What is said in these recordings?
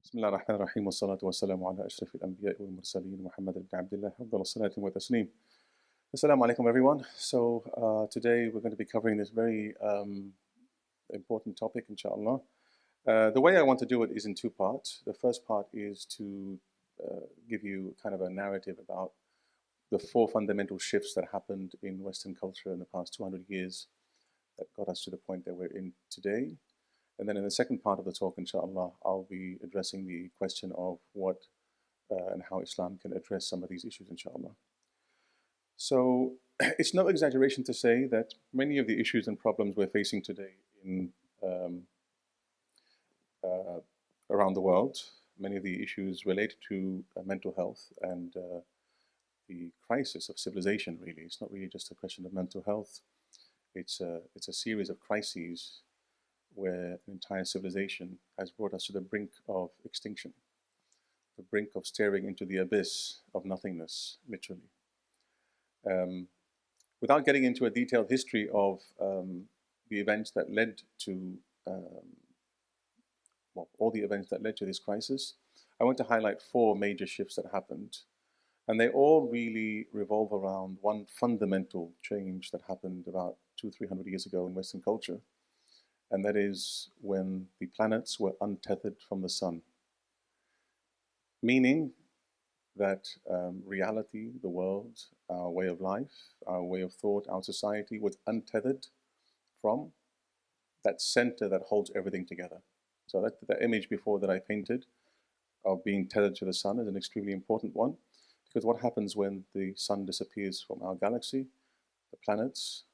بسم الله الرحمن الرحيم والصلاة والسلام على أشرف الأنبياء والمرسلين محمد بن عبد الله أفضل الصلاة والتسليم. Assalamu alaikum everyone. So today we're going to be covering this very important topic, inshallah. The way I want to do it is in two parts. The first part is to give you kind of a narrative about the four fundamental shifts that happened in Western culture in the past 200 years that got us to the point that we're in today. And then in the second part of the talk, inshallah, I'll be addressing the question of what and how Islam can address some of these issues, inshallah. So it's no exaggeration to say that many of the issues and problems we're facing today in around the world, many of the issues relate to mental health and the crisis of civilization, really. It's not really just a question of mental health. It's a series of crises where an entire civilization has brought us to the brink of extinction, the brink of staring into the abyss of nothingness, literally. Without getting into a detailed history of the events that led to, all the events that led to this crisis, I want to highlight four major shifts that happened. And they all really revolve around one fundamental change that happened about 200-300 years ago in Western culture. And that is when the planets were untethered from the sun. Meaning that reality, the world, our way of life, our way of thought, our society was untethered from that center that holds everything together. So that image before that I painted of being tethered to the sun is an extremely important one, because what happens when the sun disappears from our galaxy? The planets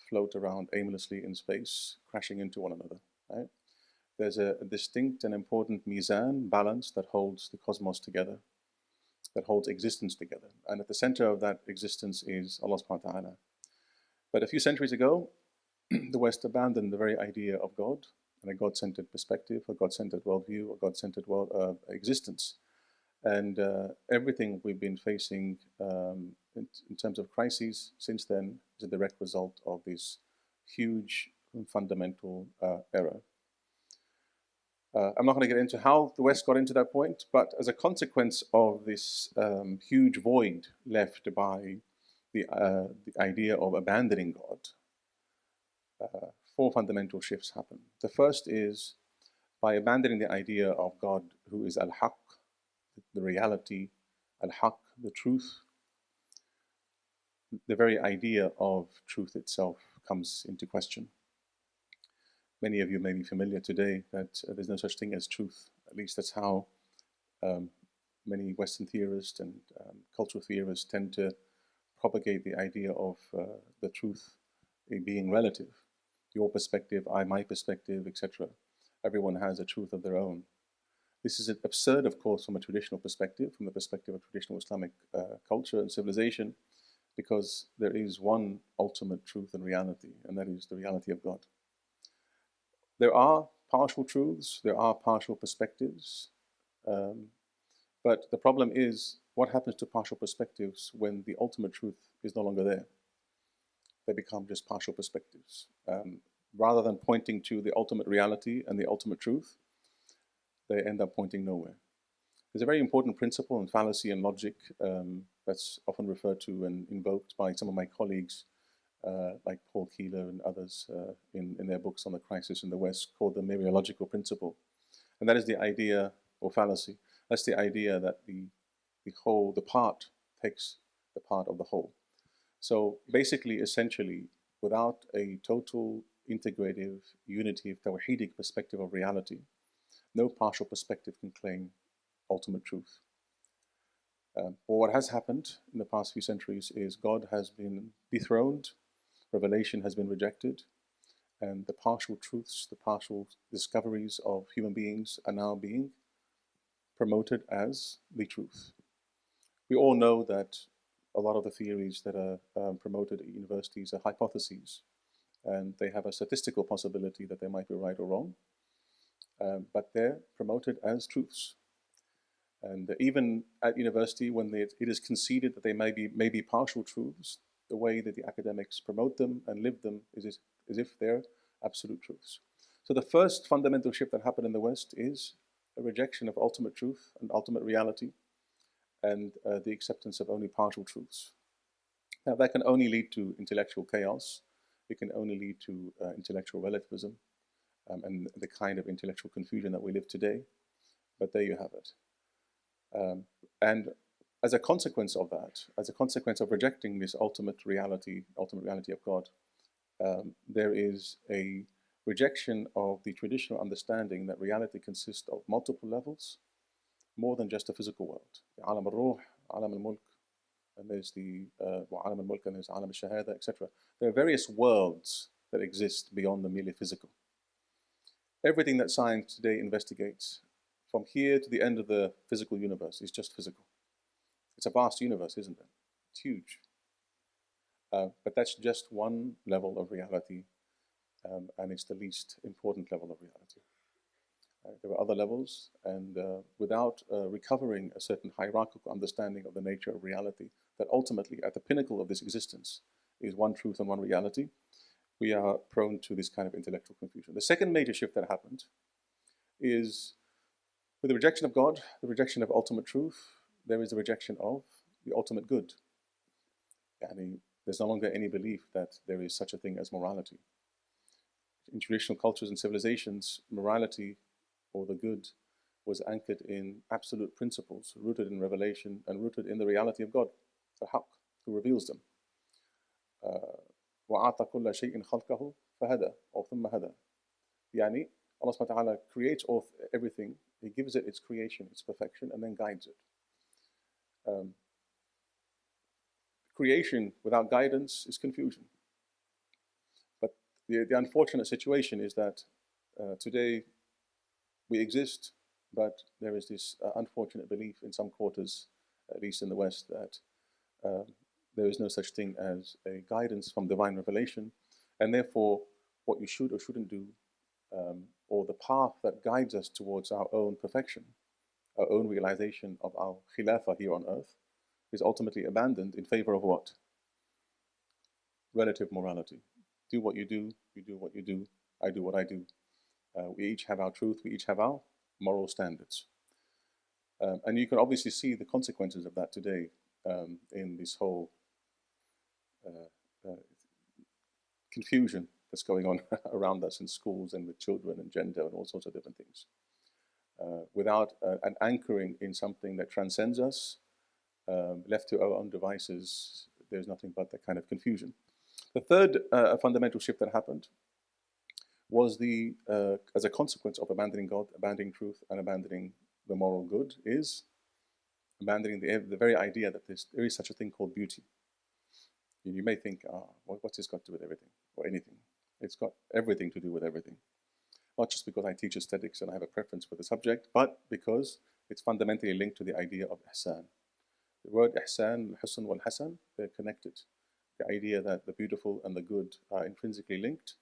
float around aimlessly in space, crashing into one another. Right? There's a distinct and important mizan, balance, that holds the cosmos together, that holds existence together. And at the center of that existence is Allah subhanahu wa ta'ala. But a few centuries ago, the West abandoned the very idea of God and a God-centered perspective, a God-centered worldview, a God-centered existence. And everything we've been facing in terms of crises since then is a direct result of this huge fundamental error. I'm not going to get into how the West got into that point, but as a consequence of this huge void left by the idea of abandoning God, four fundamental shifts happen. The first is by abandoning the idea of God, who is al-haq, the reality, al-haq, the truth. The very idea of truth itself comes into question. Many of you may be familiar today that there's no such thing as truth. At least that's how many Western theorists and cultural theorists tend to propagate the idea of the truth being relative. Your perspective, my perspective, etc. Everyone has a truth of their own. This is absurd, of course, from a traditional perspective, from the perspective of traditional Islamic culture and civilization, because there is one ultimate truth and reality, and that is the reality of God. There are partial truths, there are partial perspectives, but the problem is what happens to partial perspectives when the ultimate truth is no longer there? They become just partial perspectives. Rather than pointing to the ultimate reality and the ultimate truth, they end up pointing nowhere. There's a very important principle in fallacy and logic that's often referred to and invoked by some of my colleagues, like Paul Keeler and others in their books on the crisis in the West, called the mereological principle. And that is the idea, or fallacy, that's the idea that the part takes the part of the whole. So basically, essentially, without a total, integrative, unitive, tawheedic perspective of reality, no partial perspective can claim ultimate truth. But what has happened in the past few centuries is God has been dethroned, revelation has been rejected, and the partial truths, the partial discoveries of human beings are now being promoted as the truth. We all know that a lot of the theories that are promoted at universities are hypotheses, and they have a statistical possibility that they might be right or wrong. But they're promoted as truths. And even at university, when it is conceded that they may be partial truths, the way that the academics promote them and live them is as if they're absolute truths. So the first fundamental shift that happened in the West is a rejection of ultimate truth and ultimate reality, and the acceptance of only partial truths. Now, that can only lead to intellectual chaos. It can only lead to intellectual relativism and the kind of intellectual confusion that we live today. But there you have it. And as a consequence of that, as a consequence of rejecting this ultimate reality of God, there is a rejection of the traditional understanding that reality consists of multiple levels, more than just the physical world. Alam al-ruh, alam al-mulk, and there's the alam al-mulk, and there's alam al-shahada, etc. There are various worlds that exist beyond the merely physical. Everything that science today investigates, from here to the end of the physical universe, is just physical. It's a vast universe, isn't it? It's huge. But that's just one level of reality, and it's the least important level of reality. There are other levels, and without recovering a certain hierarchical understanding of the nature of reality, that ultimately, at the pinnacle of this existence, is one truth and one reality, we are prone to this kind of intellectual confusion. The second major shift that happened is, with the rejection of God, the rejection of ultimate truth, there is the rejection of the ultimate good. There's no longer any belief that there is such a thing as morality. In traditional cultures and civilizations, morality, or the good, was anchored in absolute principles, rooted in revelation and rooted in the reality of God, the Haqq, who reveals them. وَأَعْطَى كُلَّ شَيْءٍ خَلْقَهُ فَهَدَى أو ثُمَّ هَدَى. Yani, Allah subhanahu wa ta'ala creates everything, He gives it its creation, its perfection, and then guides it. Creation without guidance is confusion. But the unfortunate situation is that today we exist, but there is this unfortunate belief in some quarters, at least in the West, that there is no such thing as a guidance from divine revelation, and therefore what you should or shouldn't do, or the path that guides us towards our own perfection, our own realization of our khilafah here on earth, is ultimately abandoned in favor of what? Relative morality. Do what you do what you do, I do what I do. We each have our truth, we each have our moral standards. And you can obviously see the consequences of that today in this whole confusion that's going on around us in schools and with children and gender and all sorts of different things. Without an anchoring in something that transcends us, left to our own devices, there's nothing but that kind of confusion. The third fundamental shift that happened was as a consequence of abandoning God, abandoning truth, and abandoning the moral good, is abandoning the very idea that there is such a thing called beauty. You may think, what's this got to do with everything or anything? It's got everything to do with everything. Not just because I teach aesthetics and I have a preference for the subject, but because it's fundamentally linked to the idea of ihsan. The word ihsan, al-husn wal-hasan, they're connected. The idea that the beautiful and the good are intrinsically linked,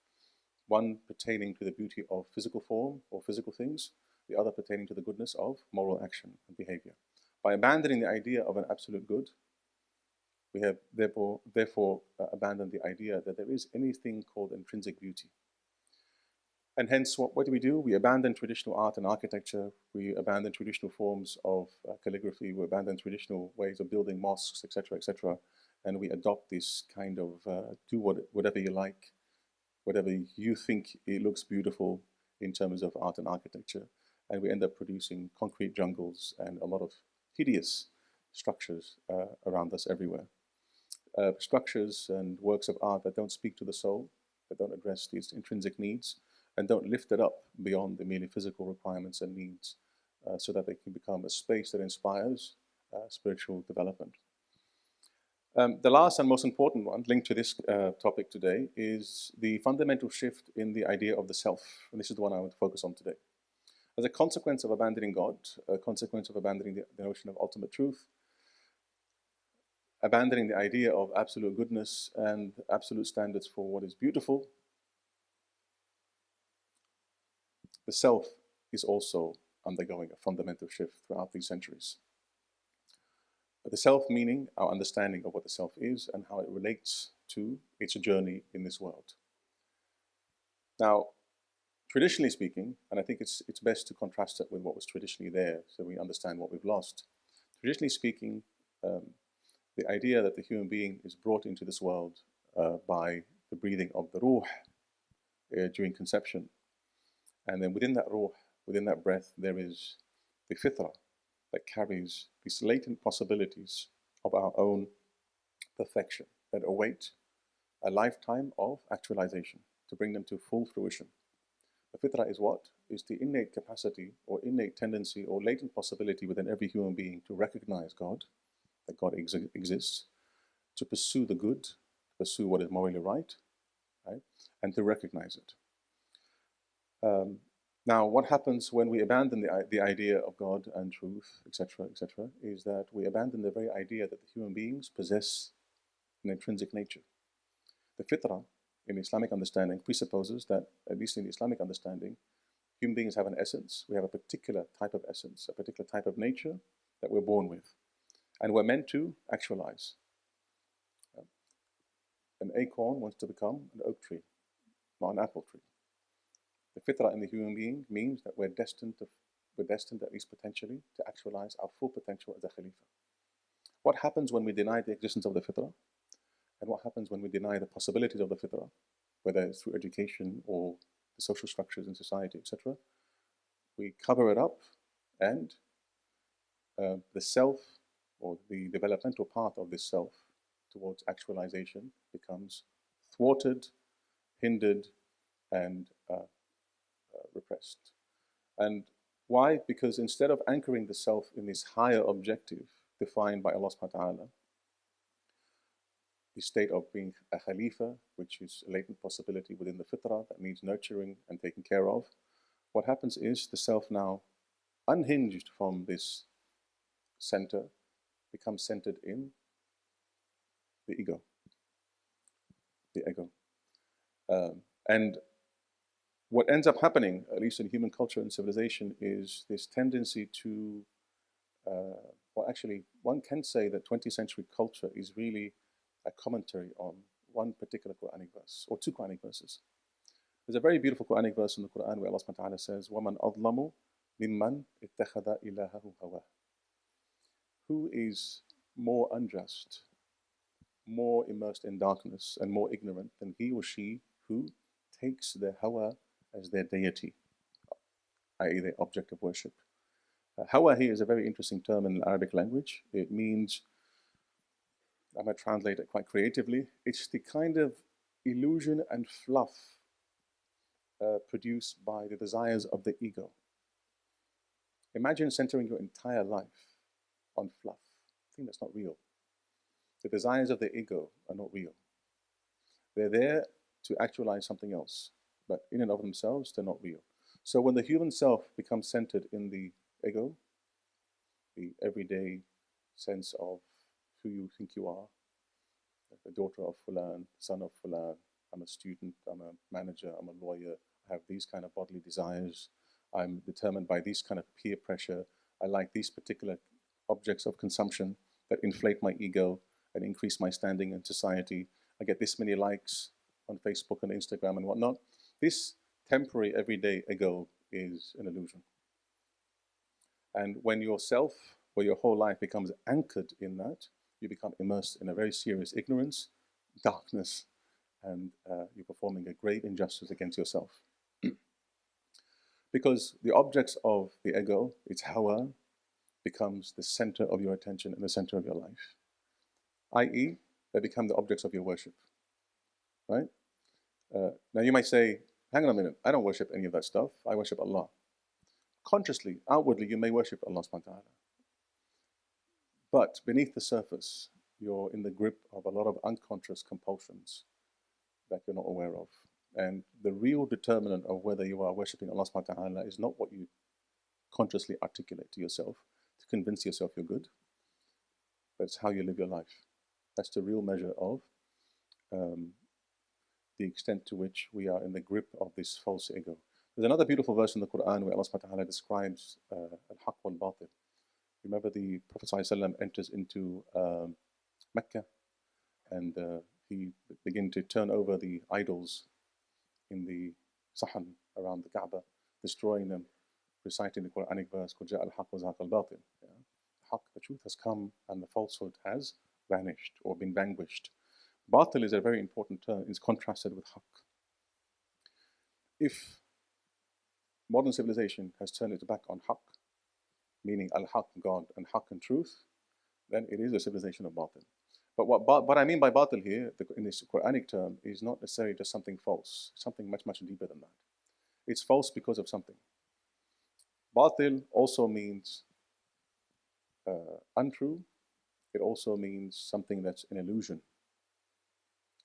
one pertaining to the beauty of physical form or physical things, the other pertaining to the goodness of moral action and behavior. By abandoning the idea of an absolute good, we have therefore abandoned the idea that there is anything called intrinsic beauty. And hence, what do? We abandon traditional art and architecture, we abandon traditional forms of calligraphy, we abandon traditional ways of building mosques, etc., and we adopt this kind of do whatever you like, whatever you think it looks beautiful in terms of art and architecture, and we end up producing concrete jungles and a lot of hideous structures around us everywhere. Structures and works of art that don't speak to the soul, that don't address these intrinsic needs, and don't lift it up beyond the merely physical requirements and needs, so that they can become a space that inspires spiritual development. The last and most important one, linked to this topic today, is the fundamental shift in the idea of the self. And this is the one I want to focus on today. As a consequence of abandoning God, a consequence of abandoning the notion of ultimate truth, abandoning the idea of absolute goodness and absolute standards for what is beautiful, the self is also undergoing a fundamental shift throughout these centuries. The self meaning our understanding of what the self is and how it relates to its journey in this world. Now, Traditionally speaking, and I think it's best to contrast it with what was traditionally there so we understand what we've lost. Traditionally speaking, the idea that the human being is brought into this world by the breathing of the ruh during conception. And then within that ruh, within that breath, there is the fitra that carries these latent possibilities of our own perfection that await a lifetime of actualization to bring them to full fruition. The fitra is what? Is the innate capacity or innate tendency or latent possibility within every human being to recognize God, that God exists, to pursue the good, to pursue what is morally right, and to recognize it. Now, what happens when we abandon the idea of God and truth, etc., is that we abandon the very idea that the human beings possess an intrinsic nature. The fitra, in Islamic understanding, presupposes that, at least in the Islamic understanding, human beings have an essence. We have a particular type of essence, a particular type of nature that we're born with. And we're meant to actualize. An acorn wants to become an oak tree, not an apple tree. The fitra in the human being means that we're destined, at least potentially, to actualize our full potential as a Khalifa. What happens when we deny the existence of the fitra? And what happens when we deny the possibilities of the fitra, whether it's through education or the social structures in society, etc.? We cover it up, and the self, or the developmental path of this self towards actualization, becomes thwarted, hindered, and repressed. And why? Because instead of anchoring the self in this higher objective defined by Allah subhanahu wa ta'ala, the state of being a Khalifa, which is a latent possibility within the fitrah that needs nurturing and taking care of, what happens is the self, now unhinged from this center, becomes centered in the ego. And what ends up happening, at least in human culture and civilization, is this tendency to, well, actually, one can say that 20th century culture is really a commentary on one particular Quranic verse, or two Quranic verses. There's a very beautiful Quranic verse in the Quran where Allah subhanahu wa ta'ala says, وَمَنْ أَظْلَمُ مِمَّنْ اتَّخَذَ إِلَهَهُ هَوَاهُ. Who is more unjust, more immersed in darkness, and more ignorant than he or she who takes their hawa as their deity, i.e. their object of worship? Hawa here is a very interesting term in the Arabic language. It means, I'm going to translate it quite creatively, it's the kind of illusion and fluff produced by the desires of the ego. Imagine centering your entire life on fluff. I think that's not real. The desires of the ego are not real. They're there to actualize something else, but in and of themselves, they're not real. So when the human self becomes centered in the ego, the everyday sense of who you think you are, the daughter of Fulan, son of Fulan, I'm a student, I'm a manager, I'm a lawyer, I have these kind of bodily desires, I'm determined by these kind of peer pressure, I like these particular objects of consumption that inflate my ego and increase my standing in society, I get this many likes on Facebook and Instagram and whatnot. This temporary everyday ego is an illusion. And when yourself or your whole life becomes anchored in that, you become immersed in a very serious ignorance, darkness, and you're performing a grave injustice against yourself. Because the objects of the ego, its hawa, becomes the center of your attention and the center of your life. i.e., they become the objects of your worship. Right? Now you might say, hang on a minute, I don't worship any of that stuff, I worship Allah. Consciously, outwardly, you may worship Allah subhanahu wa ta'ala. But beneath the surface, you're in the grip of a lot of unconscious compulsions that you're not aware of. And the real determinant of whether you are worshipping Allah subhanahu wa ta'ala is not what you consciously articulate to yourself to convince yourself you're good, but it's how you live your life. That's the real measure of the extent to which we are in the grip of this false ego. There's another beautiful verse in the Quran where Allah subhanahu wa ta'ala describes al-haqq wal-batil. Remember, the Prophet ﷺ enters into Mecca, and he begins to turn over the idols in the sahan, around the Kaaba, destroying them, reciting the Quranic verse, قُلْ جَاءَ الْحَقُّ وَزَهَقَ الْبَاطِلُ. The truth has come and the falsehood has vanished or been vanquished. Batil is a very important term. It's contrasted with haqq. If modern civilization has turned its back on haqq, meaning al-haqq, God, and haqq and truth, then it is a civilization of batil. But what I mean by batil here, in this Quranic term, is not necessarily just something false. It's something much, much deeper than that. It's false because of something. Batil also means untrue. It also means something that's an illusion.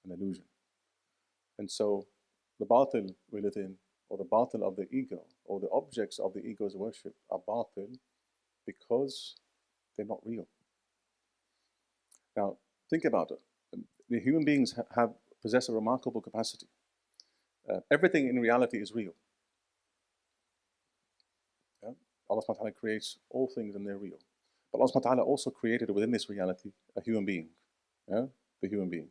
An illusion. And so the batil we live in, or the batil of the ego, or the objects of the ego's worship are batil because they're not real. Now, think about it. The human beings possess a remarkable capacity. Everything in reality is real. Yeah? Allah subhanahu wa ta'ala creates all things and they're real. But Allah subhanahu wa ta'ala also created within this reality a human being. Yeah? The human being.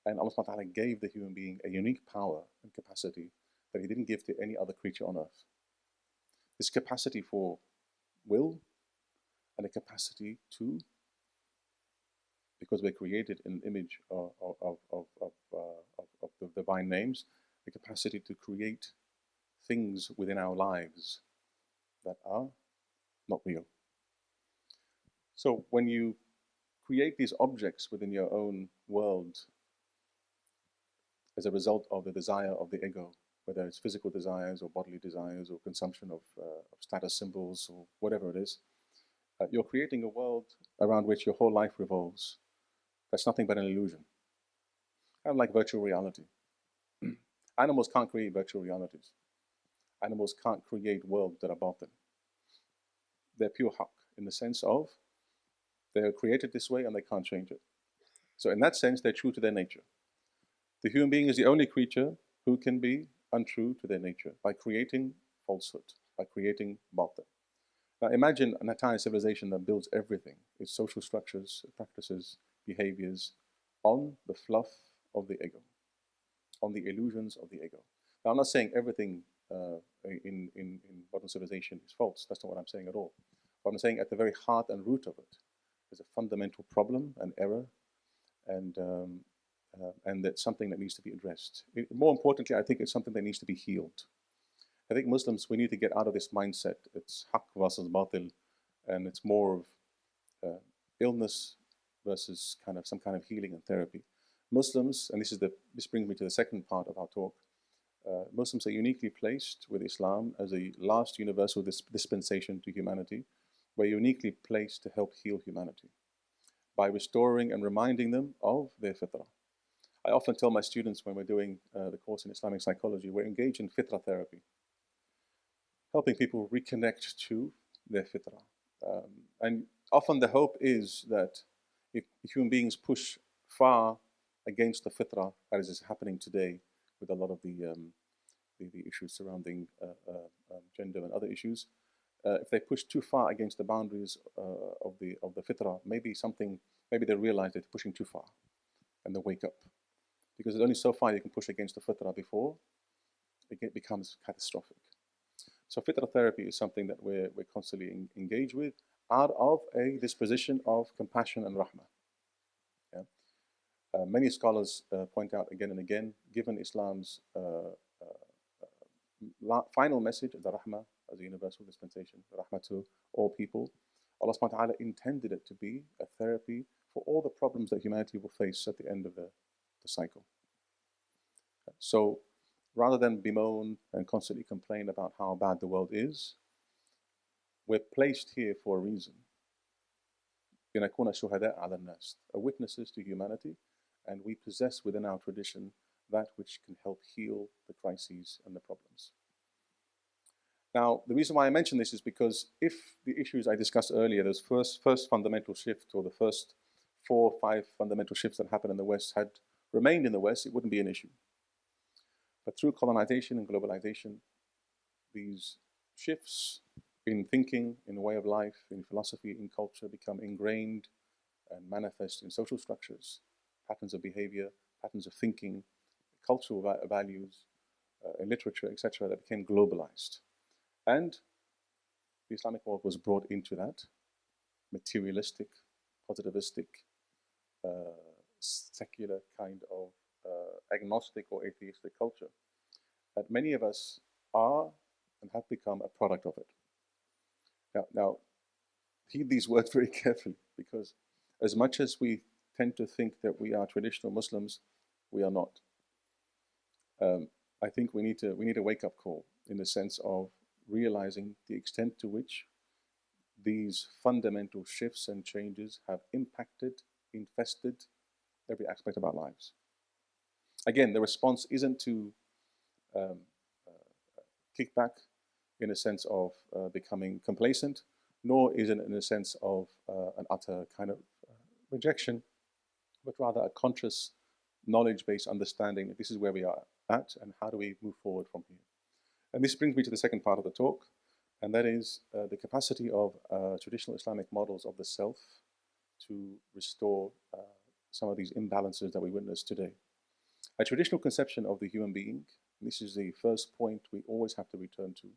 And Allah subhanahu wa ta'ala gave the human being a unique power and capacity that He didn't give to any other creature on earth. This capacity for will and a capacity to, because we're created in an image of the divine names, the capacity to create things within our lives that are not real. So when you create these objects within your own world as a result of the desire of the ego, whether it's physical desires or bodily desires or consumption of status symbols or whatever it is, you're creating a world around which your whole life revolves. That's nothing but an illusion. Kind of like virtual reality. Animals can't create virtual realities. Animals can't create worlds that are batil. They're pure haqq in the sense of they're created this way and they can't change it. So in that sense, they're true to their nature. The human being is the only creature who can be untrue to their nature by creating falsehood, by creating batil. Now imagine an entire civilization that builds everything, its social structures, practices, behaviors, on the fluff of the ego, on the illusions of the ego. Now I'm not saying everything in modern civilization is false. That's not what I'm saying at all. What I'm saying at the very heart and root of it is a fundamental problem, an error, and that's something that needs to be addressed. More importantly, I think it's something that needs to be healed. I think Muslims, we need to get out of this mindset. It's haqq versus batil, and it's more of illness versus some kind of healing and therapy. Muslims, and this brings me to the second part of our talk, Muslims are uniquely placed with Islam as a last universal dispensation to humanity. We're uniquely placed to help heal humanity by restoring and reminding them of their fitrah. I often tell my students when we're doing the course in Islamic psychology, we're engaged in fitrah therapy, helping people reconnect to their fitrah. And often the hope is that if human beings push far against the fitrah, as is happening today with a lot of the issues surrounding gender and other issues, if they push too far against the boundaries of the fitrah, maybe they realize they're pushing too far, and they wake up, because there's only so far you can push against the fitrah before it becomes catastrophic. So fitrah therapy is something that we're constantly engaged with out of a disposition of compassion and rahmah. Yeah? Many scholars point out again and again, given Islam's final message, the rahmah as a universal dispensation, rahmah to all people, Allah subhanahu wa ta'ala intended it to be a therapy for all the problems that humanity will face at the end of the cycle. So rather than bemoan and constantly complain about how bad the world is, we're placed here for a reason. Are witnesses to humanity, and we possess within our tradition that which can help heal the crises and the problems. Now, the reason why I mention this is because if the issues I discussed earlier, those first fundamental shift, or the first 4 or 5 fundamental shifts that happened in the West had remained in the West, it wouldn't be an issue. But through colonization and globalization, these shifts in thinking, in way of life, in philosophy, in culture, become ingrained and manifest in social structures, patterns of behavior, patterns of thinking, cultural values, in literature, etc., that became globalized. And the Islamic world was brought into that materialistic, positivistic, secular kind of agnostic or atheistic culture that many of us are and have become a product of it. Now heed these words very carefully, because as much as we tend to think that we are traditional Muslims, we are not. I think we need a wake-up call in the sense of realizing the extent to which these fundamental shifts and changes have impacted, infested every aspect of our lives. Again, the response isn't to kick back in a sense of becoming complacent, nor is it in a sense of an utter kind of rejection, but rather a conscious, knowledge-based understanding that this is where we are at and how do we move forward from here. And this brings me to the second part of the talk, and that is the capacity of traditional Islamic models of the self to restore some of these imbalances that we witness today. A traditional conception of the human being, and this is the first point we always have to return to,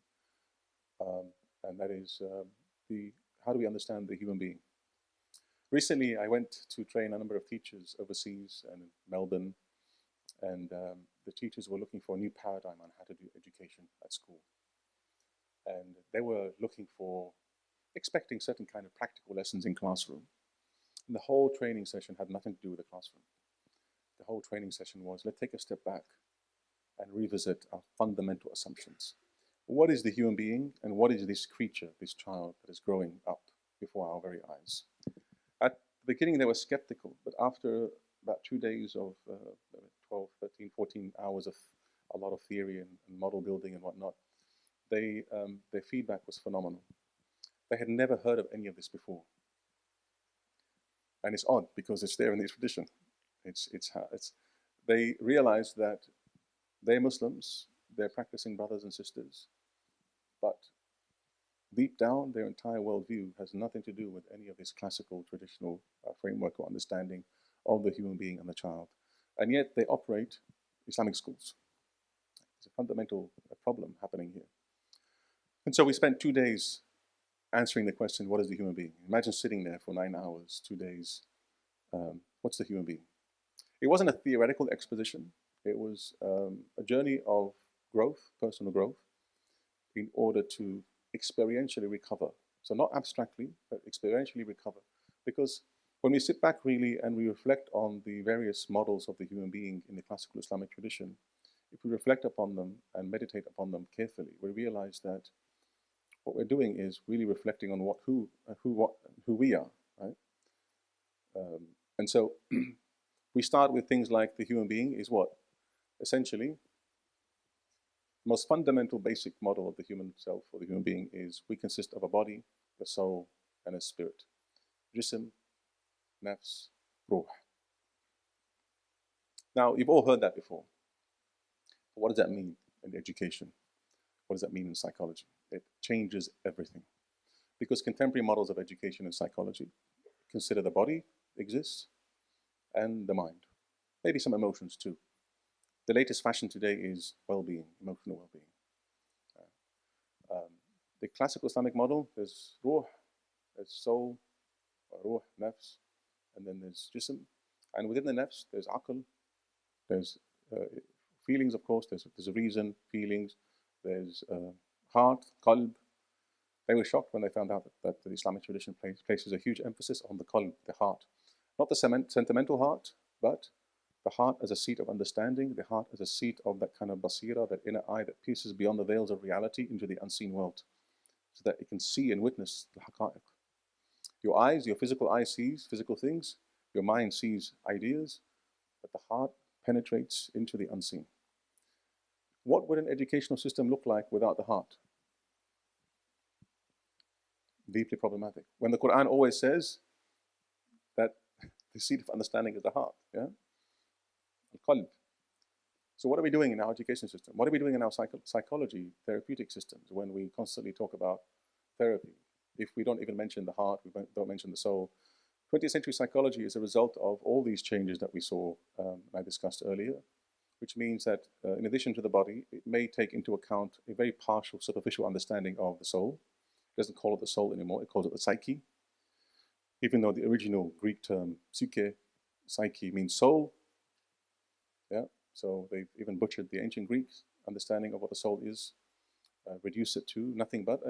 and that is how do we understand the human being? Recently, I went to train a number of teachers overseas and in Melbourne, and the teachers were looking for a new paradigm on how to do education at school. And they were expecting certain kind of practical lessons in classroom. And the whole training session had nothing to do with the classroom. The whole training session was, let's take a step back and revisit our fundamental assumptions. What is the human being, and what is this creature, this child that is growing up before our very eyes? At the beginning, they were skeptical, but after about 2 days of 12, 13, 14 hours of a lot of theory and model building and whatnot, their feedback was phenomenal. They had never heard of any of this before. And it's odd because it's there in the tradition. They realized that they're Muslims, they're practicing brothers and sisters, but deep down, their entire worldview has nothing to do with any of this classical, traditional framework or understanding of the human being and the child. And yet they operate Islamic schools. There's a fundamental problem happening here. And so we spent 2 days answering the question, what is the human being? Imagine sitting there for 9 hours, 2 days. What's the human being? It wasn't a theoretical exposition. It was a journey of growth, personal growth, in order to experientially recover. So not abstractly, but experientially recover. Because when we sit back really and we reflect on the various models of the human being in the classical Islamic tradition, if we reflect upon them and meditate upon them carefully, we realize that what we're doing is really reflecting on who we are, right? And so we start with things like the human being is what? Essentially, the most fundamental basic model of the human self or the human being is we consist of a body, a soul, and a spirit. Jism, nafs, ruh. Now, you've all heard that before. But what does that mean in education? What does that mean in psychology? It changes everything. Because contemporary models of education and psychology consider the body exists and the mind. Maybe some emotions too. The latest fashion today is well-being, emotional well-being. The classical Islamic model, there's ruh, there's soul, ruh, nafs, and then there's jism. And within the nafs, there's aql, there's feelings, of course, there's a reason, feelings, there's heart, qalb. They were shocked when they found out that the Islamic tradition places a huge emphasis on the qalb, the heart. Not the sentimental heart, but the heart as a seat of understanding, the heart as a seat of that kind of basira, that inner eye that pierces beyond the veils of reality into the unseen world, so that it can see and witness the haqa'iq. Your eyes, your physical eye sees physical things, your mind sees ideas, but the heart penetrates into the unseen. What would an educational system look like without the heart? Deeply problematic. When the Quran always says that the seat of understanding is the heart, yeah? Al-qalb. So what are we doing in our education system? What are we doing in our psychology, therapeutic systems when we constantly talk about therapy? If we don't even mention the heart, we don't mention the soul. 20th century psychology is a result of all these changes that we saw, I discussed earlier. which means that in addition to the body, it may take into account a very partial, superficial understanding of the soul. It doesn't call it the soul anymore, it calls it the psyche. Even though the original Greek term psyche means soul. Yeah, so they've even butchered the ancient Greeks' understanding of what the soul is, reduce it to nothing but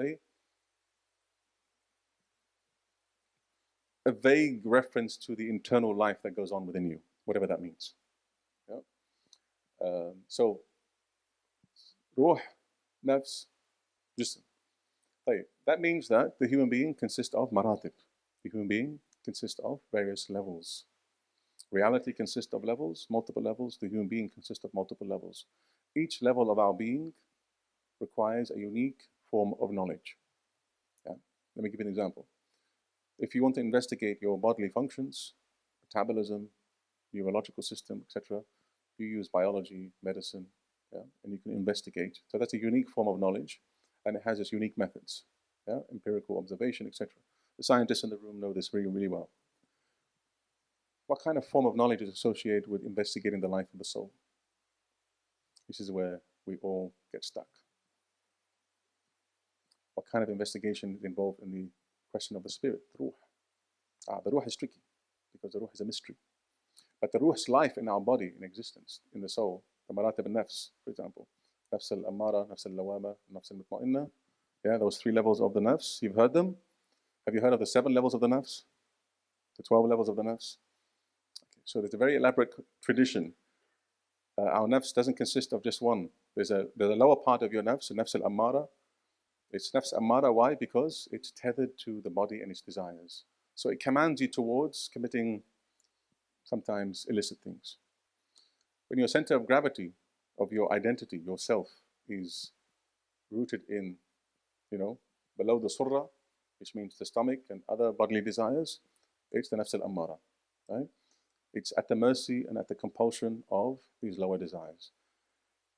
a vague reference to the internal life that goes on within you, whatever that means. Yeah? So, ruh, nafs, jism. That means that the human being consists of maratib. The human being consists of various levels. Reality consists of levels, multiple levels. The human being consists of multiple levels. Each level of our being requires a unique form of knowledge. Yeah? Let me give you an example. If you want to investigate your bodily functions, metabolism, neurological system, etc., you use biology, medicine, yeah? And you can investigate. So that's a unique form of knowledge, and it has its unique methods, yeah? Empirical observation, etc. The scientists in the room know this really, really well. What kind of form of knowledge is associated with investigating the life of the soul? This is where we all get stuck. What kind of investigation is involved in the question of the spirit, the ruh? The ruh is tricky because the ruh is a mystery. But the ruh's life in our body, in existence, in the soul, the maratib al-nafs, for example, nafs al-ammara, nafs al-lawama, nafs al-mutma'inna, yeah, those 3 levels of the nafs, you've heard them? Have you heard of the 7 levels of the nafs? The 12 levels of the nafs? Okay, so there's a very elaborate tradition. Our nafs doesn't consist of just one. There's a lower part of your nafs, the nafs al-ammara. It's nafs ammara. Why? Because it's tethered to the body and its desires. So it commands you towards committing sometimes illicit things. When your center of gravity of your identity, yourself, is rooted in, below the surra, which means the stomach and other bodily desires, it's the nafs al-ammara, right? It's at the mercy and at the compulsion of these lower desires.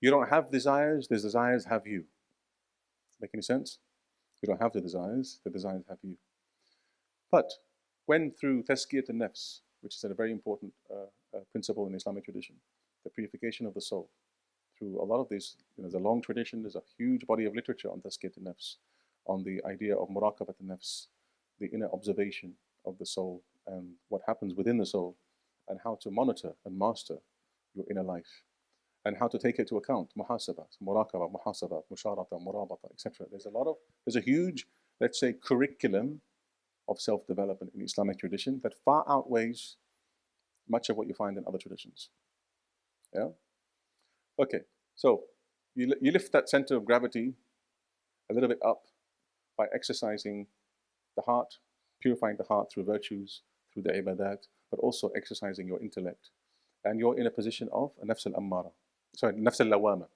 You don't have desires, the desires have you. Make any sense? You don't have the desires have you. But when through tazkiyat an-nafs, which is a very important principle in the Islamic tradition, the purification of the soul, through a lot of this, there's a long tradition, there's a huge body of literature on tazkiyat an-nafs, on the idea of muraqabat an-nafs, the inner observation of the soul and what happens within the soul, and how to monitor and master your inner life, and how to take it into account, muhasabah, muraqabah, muhasabah, musharata, murabata, etc. There's a huge, let's say, curriculum of self-development in the Islamic tradition that far outweighs much of what you find in other traditions. Yeah? Okay, so you lift that center of gravity a little bit up by exercising the heart, purifying the heart through virtues, through the ibadat, but also exercising your intellect. And you're in a position of a nafs al-ammara. Sorry, nafs al-lawama.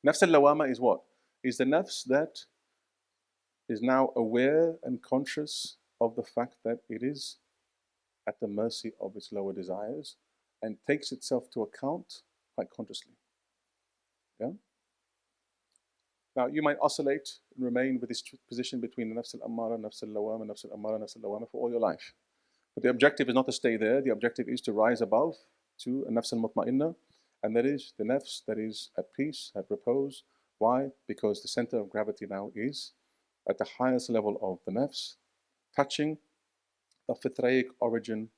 Nafs al-lawama is what? Is the nafs that is now aware and conscious of the fact that it is at the mercy of its lower desires and takes itself to account quite consciously. Yeah? Now, you might oscillate and remain with this position between the nafs al-ammara, nafs al-lawama, nafs al-ammara, nafs al-lawama for all your life. But the objective is not to stay there. The objective is to rise above to a nafs al-mutma'inna, and that is the nafs that is at peace, at repose. Why? Because the center of gravity now is at the highest level of the nafs, touching the fitraic origin,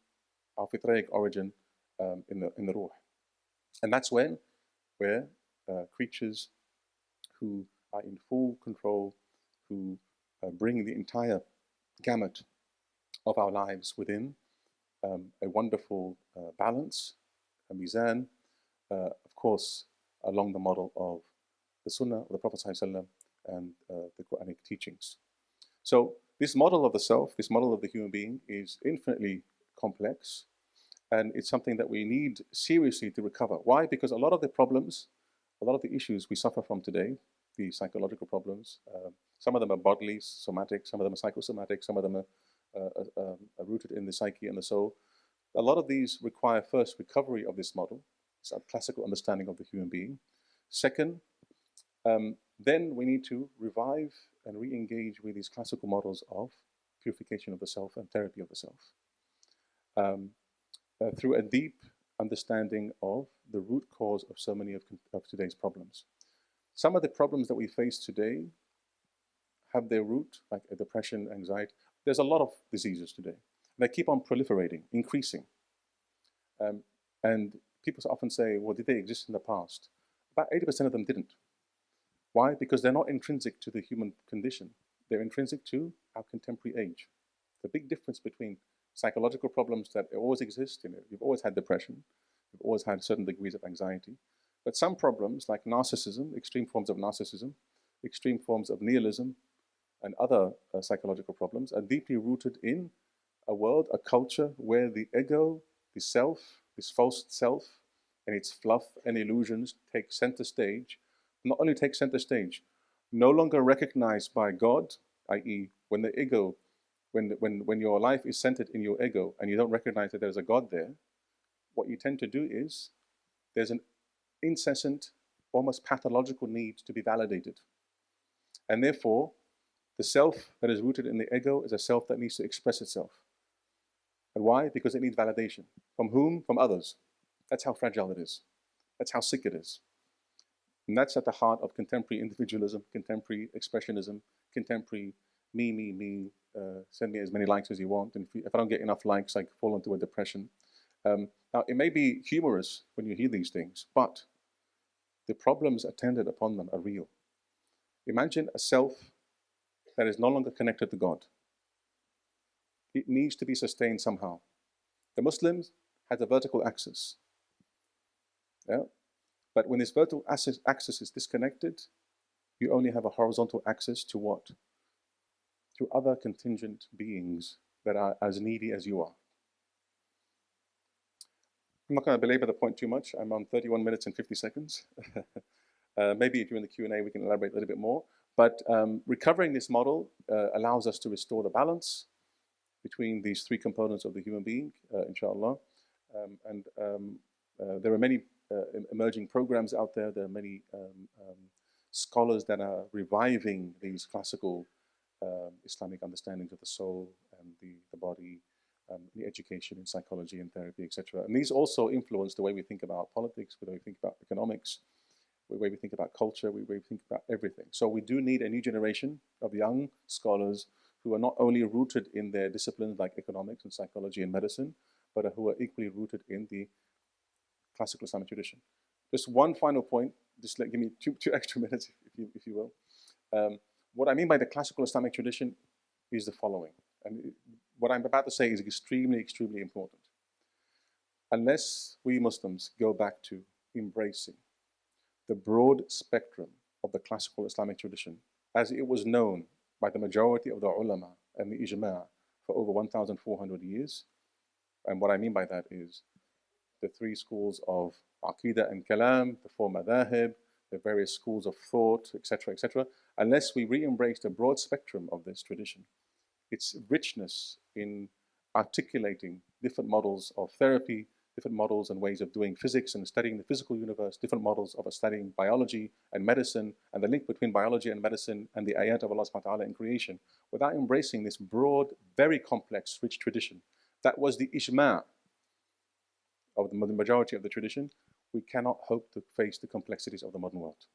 our fitraic origin in the ruh. And that's where creatures who are in full control, who bring the entire gamut of our lives within a wonderful balance, a mizan, of course, along the model of the Sunnah of the Prophet ﷺ and the Quranic teachings. So this model of the self, this model of the human being is infinitely complex, and it's something that we need seriously to recover. Why? Because a lot of the problems, a lot of the issues we suffer from today, the psychological problems, some of them are bodily, somatic, some of them are psychosomatic, some of them are rooted in the psyche and the soul. A lot of these require first recovery of this model, it's a classical understanding of the human being. Second, then we need to revive and re-engage with these classical models of purification of the self and therapy of the self. Through a deep understanding of the root cause of so many of today's problems. Some of the problems that we face today have their root, like depression, anxiety. There's a lot of diseases today. They keep on proliferating, increasing. And people often say, well, did they exist in the past? About 80% of them didn't. Why? Because they're not intrinsic to the human condition. They're intrinsic to our contemporary age. The big difference between psychological problems that always exist, you've always had depression, you've always had certain degrees of anxiety, but some problems like narcissism, extreme forms of narcissism, extreme forms of nihilism, and other psychological problems are deeply rooted in a world, a culture where the ego, the self, this false self, and its fluff and illusions take center stage. Not only take center stage, no longer recognized by God, i.e., when the ego, when your life is centered in your ego and you don't recognize that there's a God there, what you tend to do is there's an incessant, almost pathological need to be validated. And therefore, the self that is rooted in the ego is a self that needs to express itself. And why? Because it needs validation. From whom? From others. That's how fragile it is. That's how sick it is. And that's at the heart of contemporary individualism, contemporary expressionism, contemporary me, send me as many likes as you want. And if I don't get enough likes, I fall into a depression. Now, it may be humorous when you hear these things, but the problems attendant upon them are real. Imagine a self that is no longer connected to God. It needs to be sustained somehow. The Muslims had a vertical axis. Yeah? But when this vertical axis is disconnected, you only have a horizontal axis to what? To other contingent beings that are as needy as you are. I'm not going to belabor the point too much. I'm on 31 minutes and 50 seconds. Maybe if you're in the Q&A, we can elaborate a little bit more. But recovering this model allows us to restore the balance between these three components of the human being, inshallah. There are many emerging programs out there. There are many scholars that are reviving these classical Islamic understandings of the soul and the body, the education in psychology and therapy, etc. And these also influence the way we think about politics, the way we think about economics, the way we think about culture, the way we think about everything. So we do need a new generation of young scholars who are not only rooted in their disciplines like economics and psychology and medicine, but who are equally rooted in the classical Islamic tradition. Just one final point, just give me two extra minutes, if you will. What I mean by the classical Islamic tradition is the following. And what I'm about to say is extremely, extremely important. Unless we Muslims go back to embracing the broad spectrum of the classical Islamic tradition, as it was known by the majority of the ulama and the ijma' for over 1,400 years. And what I mean by that is the three schools of Aqidah and Kalam, the four madhahib, the various schools of thought, etc., etc. Unless we re-embrace the broad spectrum of this tradition, its richness in articulating different models of therapy, different models and ways of doing physics and studying the physical universe, different models of studying biology and medicine, and the link between biology and medicine and the ayat of Allah subhanahu wa ta'ala in creation, without embracing this broad, very complex, rich tradition, that was the ijma' of the majority of the tradition, we cannot hope to face the complexities of the modern world.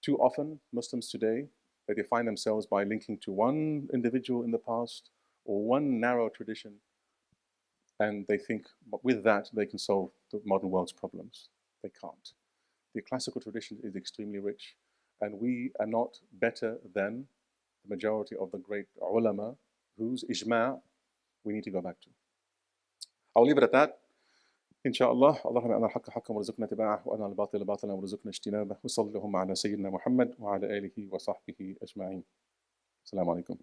Too often, Muslims today, they define themselves by linking to one individual in the past or one narrow tradition, and they think with that they can solve the modern world's problems. They can't. The classical tradition is extremely rich, and we are not better than the majority of the great ulama whose ijma' we need to go back to. I'll leave it at that. Inshallah, Allahumma arina al-haqqa haqqan warzuqna ittiba'ahu wa arina al-batila batilan warzuqna ijtinabahu. Wa sallallahu ala sayyidina Muhammad wa ala alihi wa sahbihi ajma'in. Assalamu alaikum.